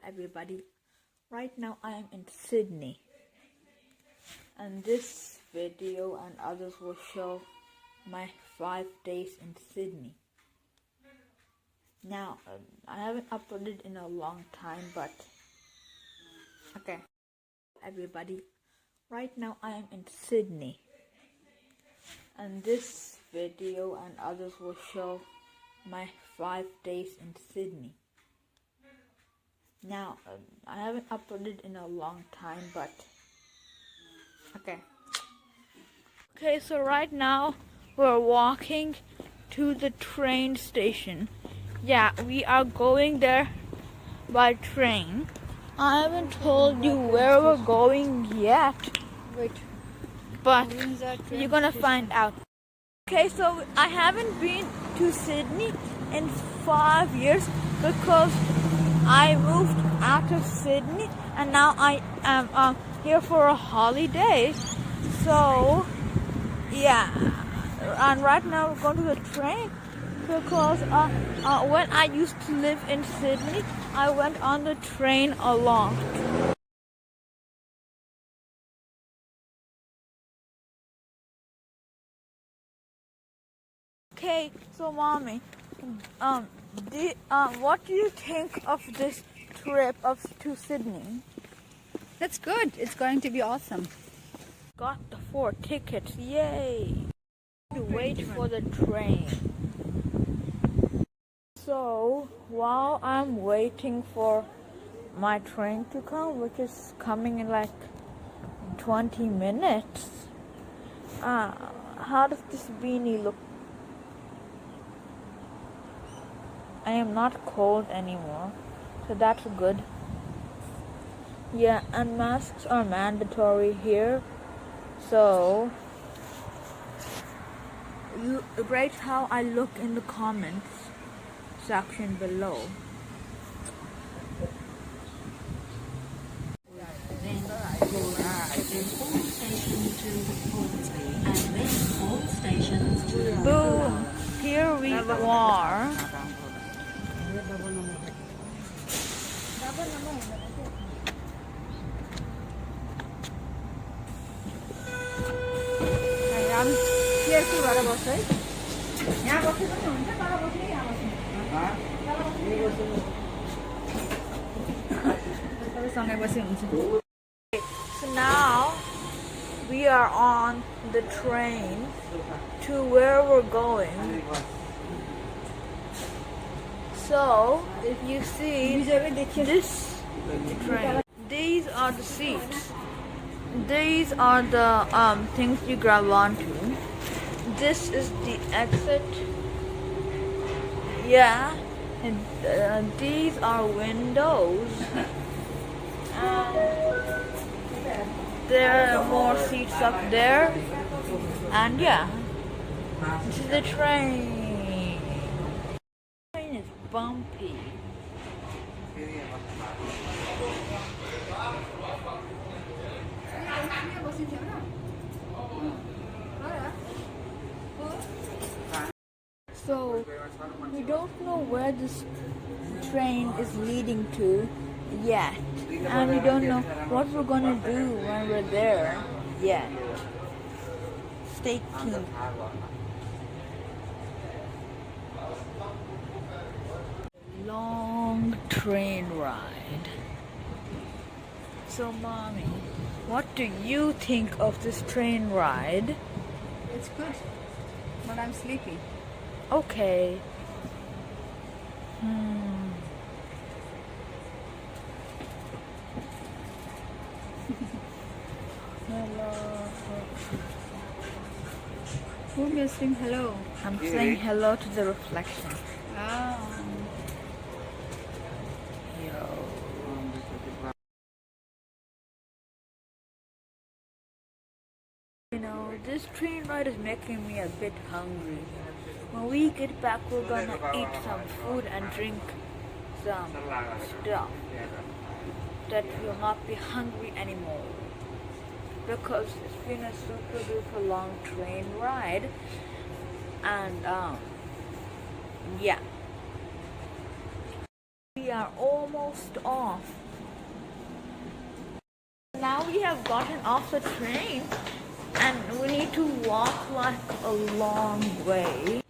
everybody. Right now I am in Sydney, and this video and others will show my 5 days in Sydney. Now, I haven't uploaded in a long time, but okay. Everybody, right now I am in Sydney, and this video and others will show my 5 days in Sydney. Now, I haven't uploaded in a long time, but okay. Okay, so right now we're walking to the train station. Yeah, we are going there by train. I haven't told you where we're going yet. Wait, but you're gonna find out. Okay, so I haven't been to Sydney in 5 years because I moved out of Sydney and now I am here for a holiday. So yeah, and right now we're going to the train because when I used to live in Sydney, I went on the train a lot. Okay, so mommy, what do you think of this trip to Sydney? that's good. It's going to be awesome. Got the 4 tickets, yay! To wait for the train. So while I'm waiting for my train to come, which is coming in like 20 minutes, how does this beanie look? I am not cold anymore, so that's good. Yeah, and masks are mandatory here, so rate how I look in the comments section below. Boom! Here we are. So now we are on the train to where we're going. So if you see this train, these are the seats. These are the things you grab onto. This is the exit. Yeah, and these are windows. There are more seats up there. And yeah, this is the train. The train is bumpy. So we don't know where this train is leading to yet, and we don't know what we're gonna do when we're there yet. Stay tuned. Long train ride. So mommy, what do you think of this train ride? It's good, but I'm sleepy. Okay. Who is saying hello? I'm saying hello to the reflection. Oh. Yo. You know, this train ride is making me a bit hungry. When we get back, we're gonna eat some food and drink some stuff that will not be hungry anymore. Because it's been a super duper long train ride, and yeah. We are almost off. Now we have gotten off the train and we need to walk like a long way.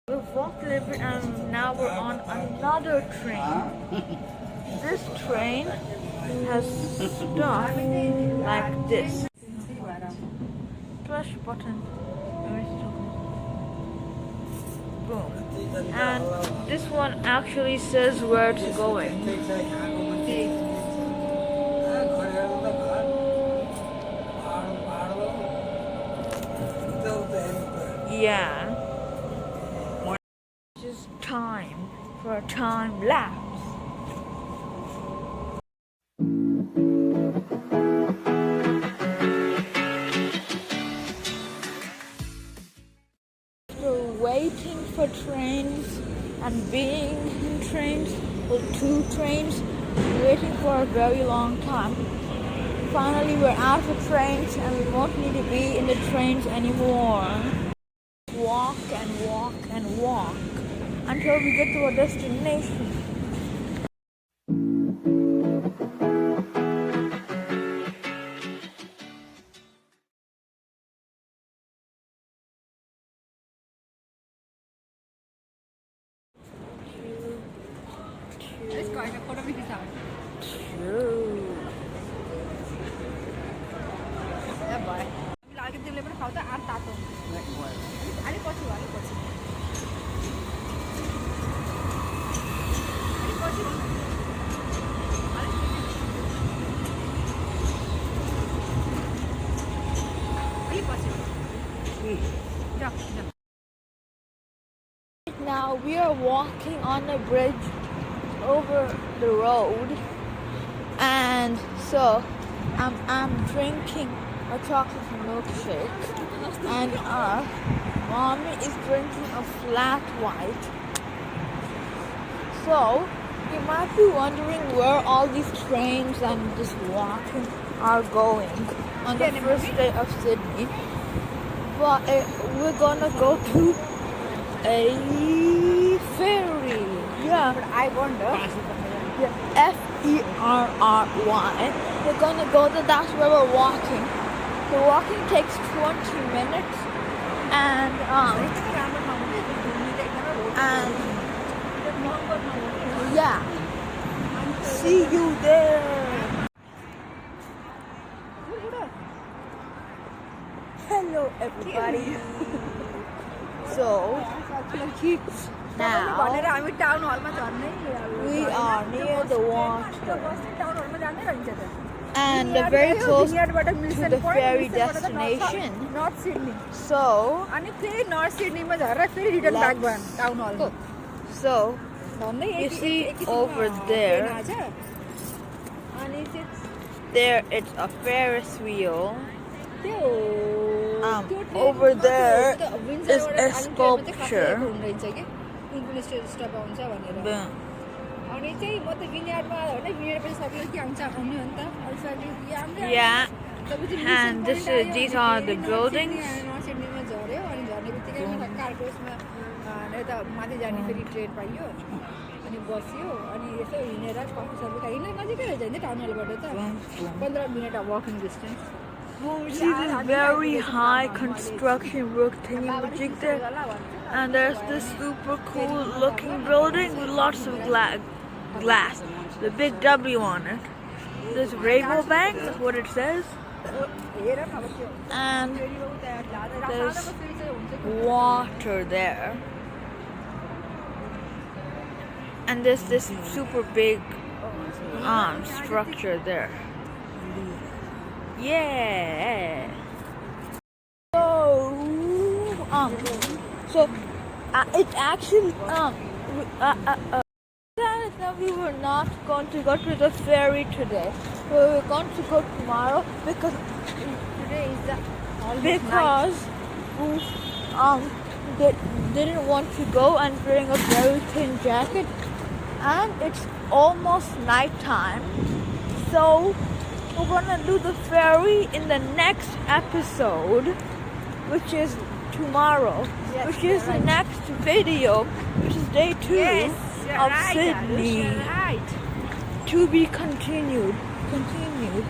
We've walked a little bit and now we're on another train. This train has stuff like this. Push button. Boom. And this one actually says where it's going. Yeah. Just time for a time lapse. After waiting for trains and being in trains, or two trains, waiting for a very long time. Finally, we're out of trains and we won't need to be in the trains anymore. Walk and walk and walk until we get to our destination. Let's go. I can photo with this out. Yeah, boy. We like it. Deliver how the art tato. Ali pochi, Ali pochi. Ali pochi. Ali pochi. Yeah, yeah. Now we are walking on a bridge over the road, and so I'm drinking a chocolate milkshake, and mommy is drinking a flat white. So you might be wondering where all these trains and just walking are going on the first day of Sydney. But we're gonna go to a ferry. Yeah. But I wonder. Yeah. Ferry. We're gonna go to that's where we're walking. The walking takes 20 minutes, and yeah. See you there. Hello, everybody. So now we are near the water and very close to the ferry destination. North Sydney. So North Sydney return back town hall. So you see over there, it's a Ferris wheel. Over there is a sculpture. Yeah, and these are the buildings. Walking distance. You see this very high construction work thingy there, and there's this super cool looking building with lots of glass, the big W on it. There's Rainbow Bank, that's what it says, and there's water there, and there's this super big structure there. Yeah. So it actually we were not going to go to the ferry today. we're going to go tomorrow because Today is the almost night. they didn't want to go and bring a very thin jacket, and it's almost nighttime. So we're gonna do the ferry in the next episode, which is tomorrow, Yes, which is you're the right. next video, which is day 2 Yes, you're of right, Sydney. Arush, you're right. To be continued. Continued.